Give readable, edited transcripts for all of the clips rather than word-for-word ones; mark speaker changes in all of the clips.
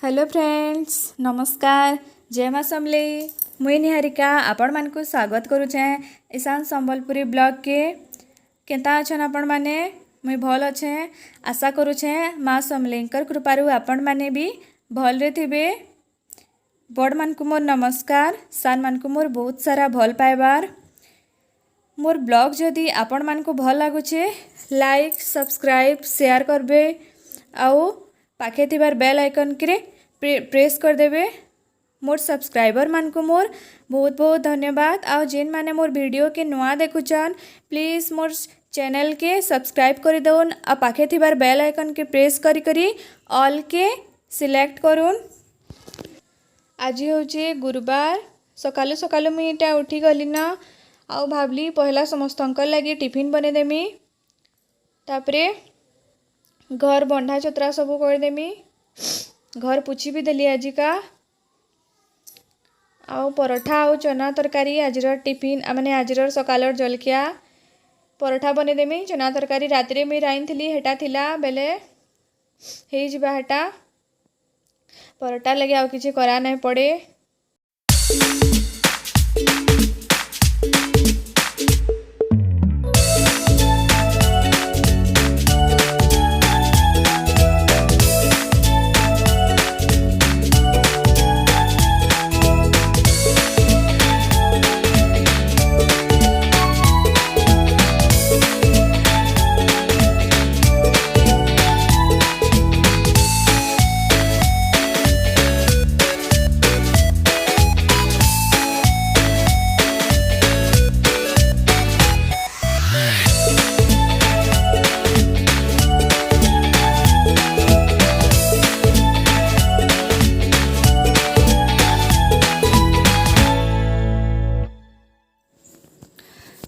Speaker 1: Hello friends, नमस्कार। जय माँ समलेई। मुई निहारिका आपण मानकु स्वागत करुचे ईशान संबलपुरी ब्लॉग के। केता अछन आपण माने? मुई भल अच्छे। आशा करुचे माँ समलेईंकर कृपारू आपण माने भी भल रे थिबे। बड़ मानकु मोर नमस्कार, सान मानकु मोर बहुत सारा भल पाइबार। मोर ब्लॉग जदि आपण मानकु भल लागुचे लाइक सब्सक्राइब शेयर करबे आउ पाखे थिबार बेल आइकन के प्रेस कर देबे। मोर सब्सक्राइबर मानकु मोर बहुत बहुत धन्यवाद। आउ जेन माने मोर वीडियो के नुआ देखुचन प्लीज मोर चैनल के सब्सक्राइब कर दउन आ पाखे थिबार बेल आइकन के प्रेस करी करी ऑल के सिलेक्ट करूँ। आज हूँ गुरुवार। सकालू सकालू मुझे इटा उठी गली ना आउ भावली पहला समस्त लगी टिफिन बनेदेमी। तापरे घर बंधा चतरा सबू करदेमी। घर पुछी भी देली आज का। आउ परोठा आउ चना तरकारी आजर टिफिन माने आजर सकालर जलखिया परोठा बनेदेमी। चना तरकारी राति मुई राइन थी हेटा थिला बेले हे जिबा हेटा। परोठा लगे आउ किछि करा नहीं पड़े।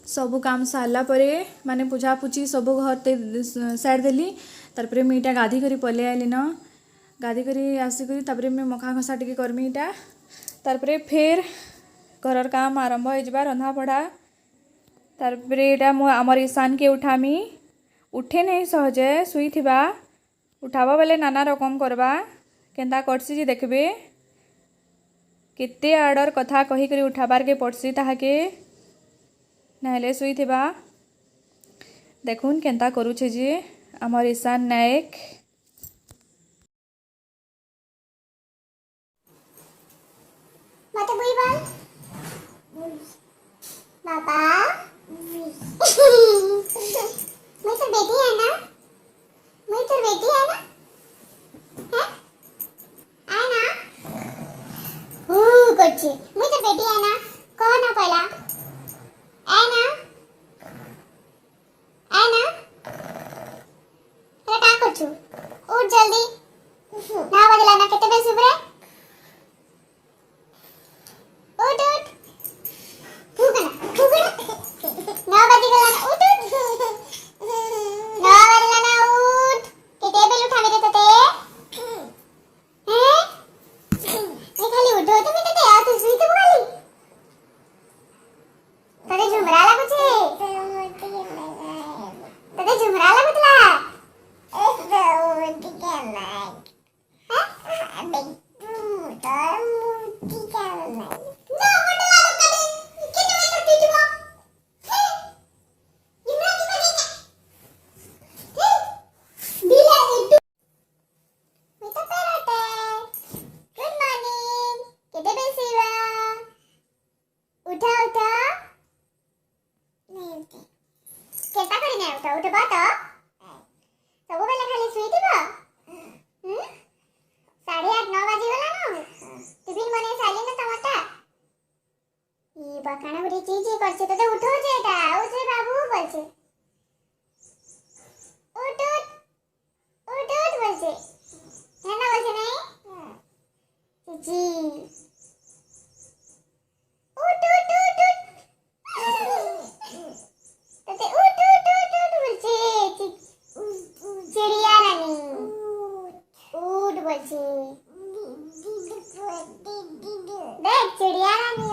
Speaker 1: सबू काम सारला परे माने पूजा पूछी सबू घर साइड देली। तारपरे मुई इटा गाधी करी पले आइली न। गाधी करी आसिकरी तापरे मुई मखा घसा टिके करमी इटा। तारपरे फेर घरर काम आरंभ हो जाबा रंधा पढ़ा। तारपरे इटा मु आमर ईशान के उठामी। उठे नहीं सहजे सुई थिबा। उठाबा बेले नाना रकम करबा केंता करसी जी देखबे। केते आडर कथा कही करी उठाबार के पड़सी ताहाके नहले सुई थिबा। देखुन केंता करूछे जी आमर ईशान नायक।
Speaker 2: मत बुई बोल बाबा मैं तो बेटी है ना। मैं तो बेटी है ना। है आए ना करछे। मैं तो बेटी है ना। कहो ना पहला आए ना आए ना। अरे का करछु उठ जल्दी ना बदला ना केते बेस उबरे उठ उठ फूकना ना बजी गला ना उठ उठ ना बदला ना उठ केते बेल उठा मेरे तते हैं मैं खाली उठो तो मैं तते आ तू सुई तो खाली तते झुमरा लागू छे तते झुमरा लागुतला बकाना बड़ी चीज करछे तो उठो जेटा उठ रे बाबू बोलछे उठ उठ उठ उठ बोलछे है ना बोलछे नहीं जी उठ उठ उठ उठ तते उठ उठ उठ उठ बोलछे चिड़िया रानी उठ बोलछे देख चिड़िया रानी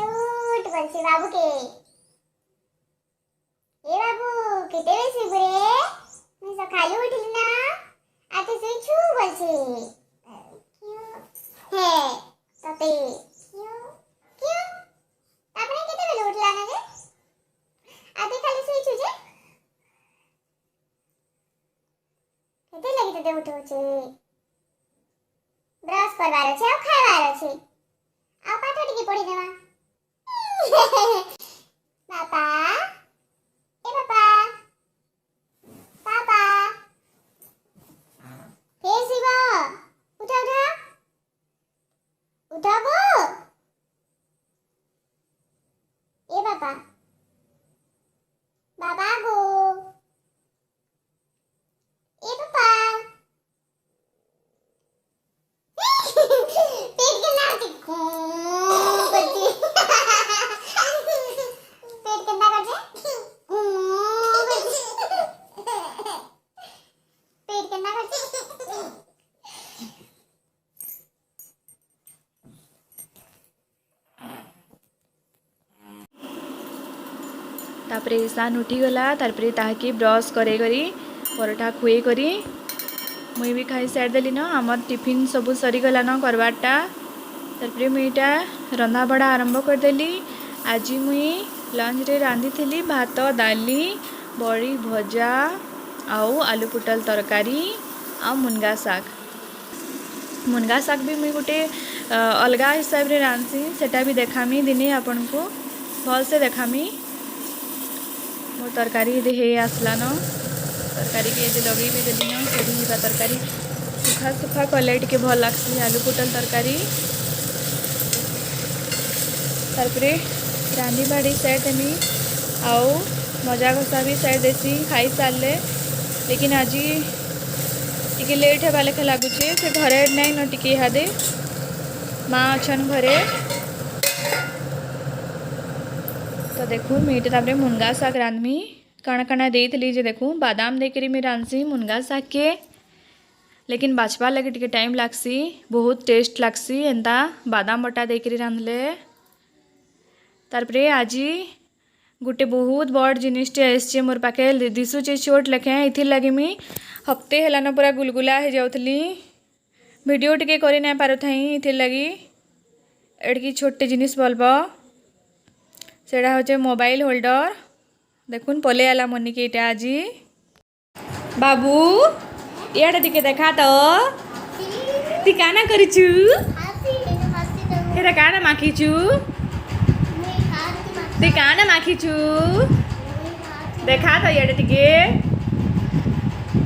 Speaker 2: उठ बोलछे बाबू के ए बाबू केते बेसी बुरे मैं सकाळी उठली ना आता सुई छू बोलछे ब्रश करवार छे आ खावार छे आ पाठ टिके पढ़ी देवा पापा ए पापा पापा हे शिवा उठा उठा उठा गो ए पापा बाबा गो ए पापा पेट के नाम के बच्चे पेट के नाम करते पेट के नाम करते
Speaker 1: तापरे ईशान उठीगला तारपरे ताहाके ब्रश करे करी परोठा खुए करी मुई भी खाई सारी देली न आमर टिफिन सबू सरीगला न करवारटा तारपरे मुई इटा रंधा बड़ा आरंभ करदेली आज मुई लंच रे रांधी थी भात दाली बड़ी भजा आउ आलू पुटल तरकारी आ मुनगा शाग भी मुई गोटे अलगा हिसाब रे रांधसी सेटा भी देखामी दिने आपन को भल से देखामी मोर तरकारी ये हे आसला न तरकारी के ये लगे भी देली न सही जीवा तरकारी सुखा सुखा कले टिके भल लागसी आलू पुटल तरकारी तारपरे रांधी बाड़ी साइड देमी आउ मजा घसा भी साइड देसी खाई सारे लेकिन आज टिके लेट हेबा लेखा लगुचे से घरे नहीं न टिके इहादे माँ अच्छन घरे तो देखू मीट तापरे मुनगा शाग रांधमी कण कणा देली जे देखू बादाम देकरी मी रांधसी मुनगा शाग के लेकिन बाछवा लगे टिके टाइम लागसी बहुत टेस्ट लागसी एंता बादाम बटा देकरी रांधले तारपरे आज गोटे बहुत बड़ जिनिसटे आसचे मोर पाखे दिशुचे छोट लेखे इथिर लगे मी हफ्ते हेलान पूरा गुलगुला हो जाऊली वीडियो टिके करि ना पारुथाई इथिर लगी एड़की छोटे जिनिस बोलब सेड़ा होचे मोबाइल होल्डर देखुन पले आला मनी के इटा आज बाबू इयाडे टिके देखा तो ती काना करिचु हेरा काना माखीचु ती काना माखीचु देखा तो इयाडे टिके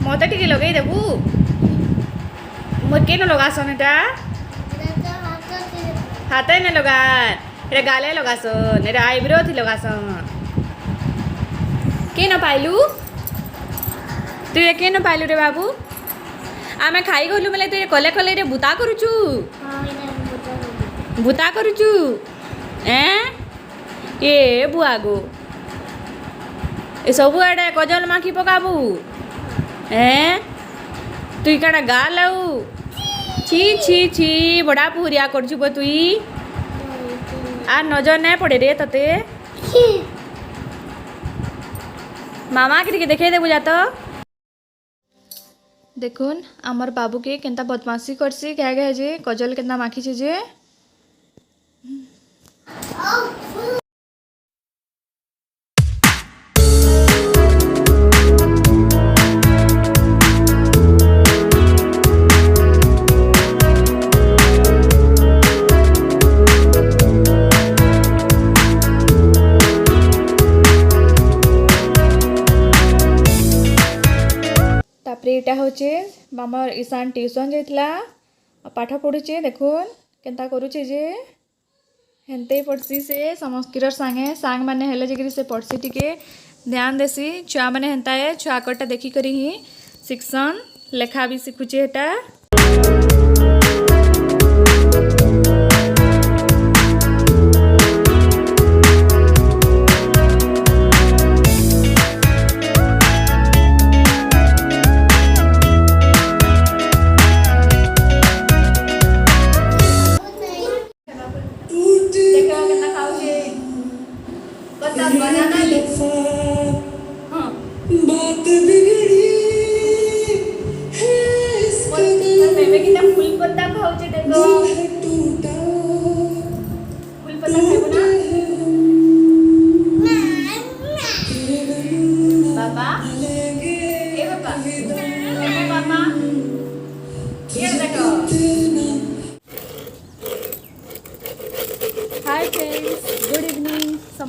Speaker 1: मते टिके लगे देबू मोर के न लगासन एटा हाथे न लगा एरा गाले लगासन एरा आईब्रो थी लगासन के न पाइलु तू ये के न पाइलु रे बाबू आमे खाई गलु मेले तू कले कले रे बुता करूचु बुता करूचु ए बुआगो ए सबु आडे कजल माखी पकाबू तु काड़ा गा लाऊ छी छी छी बड़ा पुरिया करछु बो तुई आ नजर नहीं पड़े रे तते मामा के देखे देबू जा तो देखुन आमर बाबू के केंता बदमाशी करसी क्या गए जे कजल केंता माखी छे जे एटा होचे मामर ईशान ट्यूशन जाइतला पाठ पढ़ुचे देखुन केंता करूचे जे हेंते पढ़सी से समस्किरर सांगे सांग माने हेले जेकरी से पढ़सी टिके ध्यान देसी छुआ माने हेंता है छुआ कटा देखी करी ही शिक्षण लेखा भी सिखुचे हेटा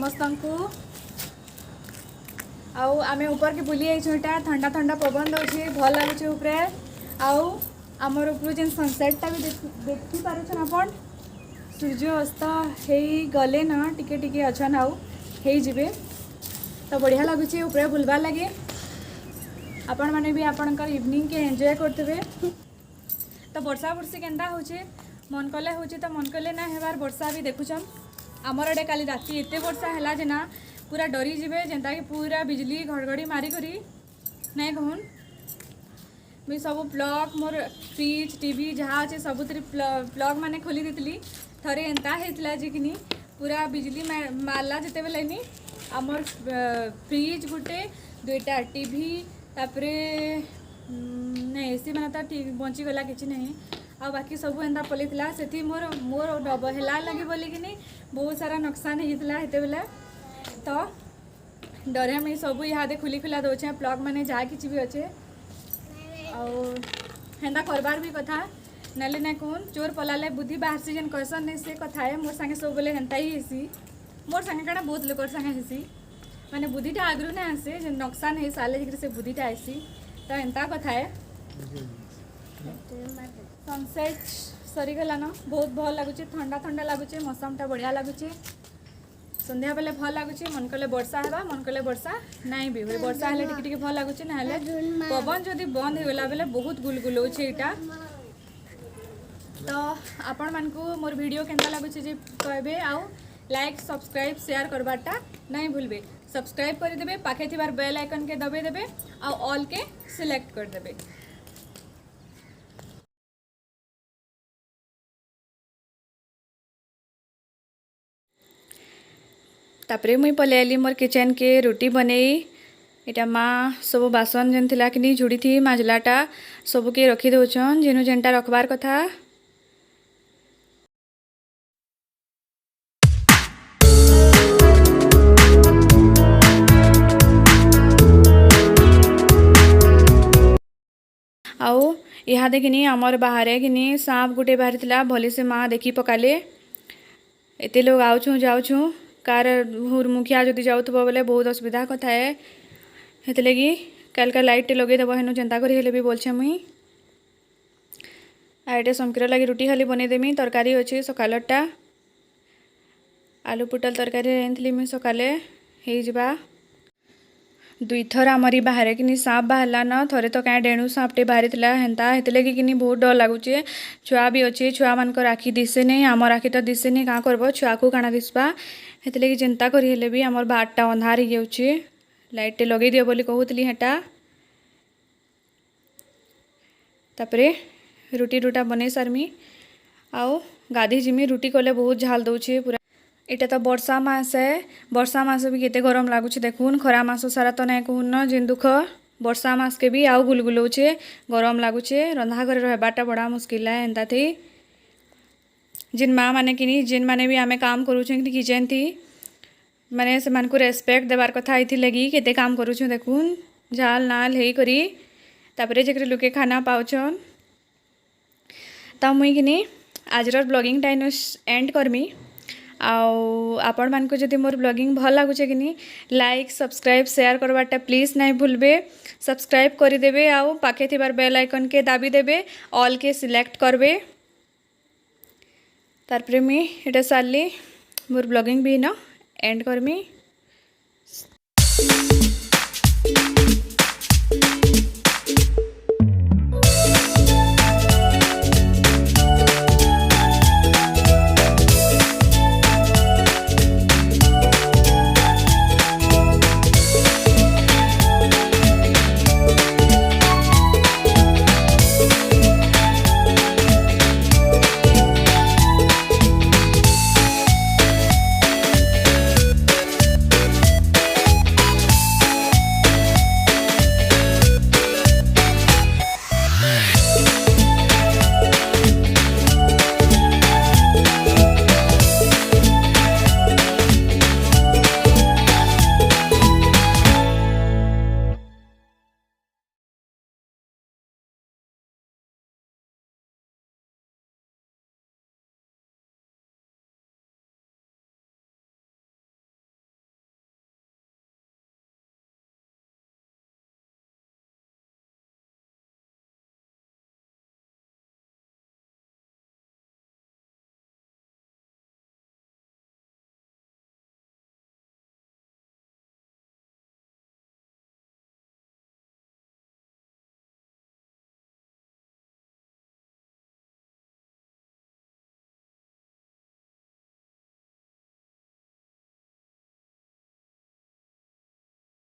Speaker 1: समस्त को आउ आमे ऊपर के बुली आइछु एटा ठंडा ठंडा पवन दउछि भल लागुछि ऊपरे आउ हमर ऊपर जेन सनसेटटा भी देखि पारुछन आपण सूर्य अस्त हेई गले ना टिके टिके अछन आउ हेई जिबे तो बढ़िया लगुछि ऊपरे बुलबार लगे आपण माने भी आपणकर इवनिंग के एंजॉय करथबे तो वर्षा वर्षी केन्ता होचे मन कले होचे तो मन कले ना हेबार वर्षा भी देखुछन हमर एडे काली राती एते वर्षा हैला जे ना पूरा डरी जिबे जेंता कि पूरा बिजली घड़घड़ी मारी करी नहीं कहून मुझे सब प्लग मोर फ्रिज टीवी जहाँ अच्छे सबुतिर प्लग माने खोली देती थरे एंता होता जे कि पूरा बिजली मारला जिते बेले नी आमर फ्रिज गुटे दुईटा टीवी तापरे नहीं एसी मैंने तो ठीक बंचीगला कि नहीं आ बाकी सब एंता पलैला से मोर मोर डब है लगे बोलिकी बहुत सारा नुकसान होता हेते बेले तो डरे मुझे सब इहादे खुली खुला दौचे प्लग मैंने जहाँ कि भी अच्छे आंता करबार भी कथा नाले ना कौन चोर पलाले बुद्धि बाहर से जेन कहसन नहीं से कथा है मोर संगे सब बोले हेन्ता ही हेसी मोर संगे कड़ा बहुत लोक संगे हेसी माने बुद्धिटा आगरू ना आसे जे नुकसान है साले से बुद्धिटा आसी तो एंता कथा है सनसेट सरीगला ना बहुत भल लगुच ठंडा ठंडा लगुच मौसमटा बढ़िया लगुच संध्या बेले भल लगुच मन कले वर्षा है मन कले वर्षा नहीं भी हुए वर्षा हेले टिके टिके भल लगुच ना पवन जदि बंद होगला बेले बहुत गुलगुलाउछ एटा तो आपण मानकू मोर वीडियो केनता लगुच जे कहबे आउ लाइक सब्सक्राइब शेयर करबाटा नहीं भूलबे सब्सक्राइब कर देबे पाखे थिबार बेल आइकन के दबे देबे आ ऑल के सिलेक्ट कर देबे। तापरे मुई पले आली मोर किचन के रोटी बनई इटा माँ सब बासन जेन थिला कि झुड़ी थी माजलाटा सब के रखी दौचन जेनु जेनटा रखबार कथा आउ इहादे कि आमर बाहर कि सांप गुटे बाहरी थिला भली से माँ देखी पकाले एते लोग आउछू जाउछू कार मुखिया जदि जाउथबो बोले बहुत असुविधा कथा है हेते लगी कल का लाइट लगे देबो हेनु चिंता करी हेले भी बोलछे मुई आइटे समकीर लगी रोटी खाली बने देमी तरकारी अच्छे सकालटा आलू पुटल तरकारी रेंथली मुई सकाले हे जिबा दुई थर आमरी बाहर कि सांप बाहरला न थरे तो क्या डेणु सांपटे बाहरी थिला हेन्ता हेते लगी कि बहुत डर लगुचे छुआ भी अच्छे छुआ मानकर आखि दिसे नहीं आमर आखि तो दिसे नहीं क्या करब छुआ को काना दिसबा हेते लगी चिंता करी हेले भी आमर बारटा अंधार हो जाउचे लाइट लगे दियो बोली कहूतली हेटा तापरे रुटी रुटा बने सारमी आउ गाधी जिमी रुटी कले बहुत झाल दौचे पूरा इटा तो वर्षा मास है वर्षा मास भी केते गरम लगुच देखुन खरा मास सारा तो नहीं कहून न जिन दुख वर्षा मास के भी आउ गुलगुलाउचे गरम लगुचे रंधा घर रहबाटा बड़ा मुश्किल है एंता थी जिन माँ माने कि जिन माने भी आमे काम करूछे किचन थी माने से मान को रेस्पेक्ट देवार कथा इथि लगी केते काम करूछु देखुन झाल नाल हेई करी तापरे जेकरे लोके खाना पाउछन ता मुई कि आजर ब्लॉगिंग टाइम एंड करमी आपण मान को जदि मोर ब्लॉगिंग भल लगुचे कि like subscribe share Karwata please नहीं भूलबे सब्सक्राइब कर देबे आउ पाखे थिबार बेल आइकन के दाबी देबे ऑल के सिलेक्ट करबे तारपरे मी एटा सारली मोर ब्लॉगिंग भी न एंड करमी।